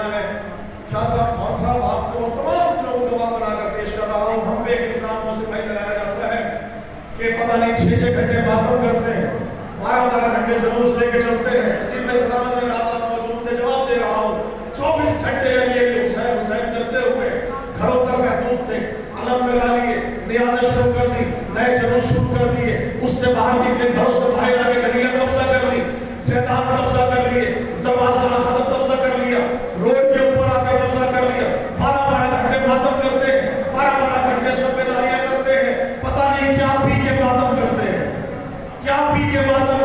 देना है। शाह साहब, खान साहब, आपको तमाम लोगों को गवाह बनाकर पेश कर रहा हूँ। हम पे एक इंसान से भाई लगाया जाता है कि पता नहीं 6-6 घंटे बातों करते हैं, 12-12 घंटे जुलूस लेके चलते हैं। इसी में इस्लाम में रात मौजूद थे, जवाब दे रहा हूँ। 24 घंटे के लिए हुसैन हुसैन करते हुए घरों तक महदूद थे, अलम लगा लिए, नियाज़ें शुरू कर दी, नए जुलूस शुरू कर दिए, उससे बाहर निकले, घरों से बाहर आके गलियां कब्जा कर ली, जैदाद कब्जा कर लिए, दरवाजा खत्म कब्जा कर लिया, रोड के ऊपर आकर कब्जा कर लिया। 12-12 घंटे मातम करते हैं, 12-12 घंटे जिम्मेदारियां करते हैं। पता नहीं क्या पी के मातम करते हैं, क्या पी के मातम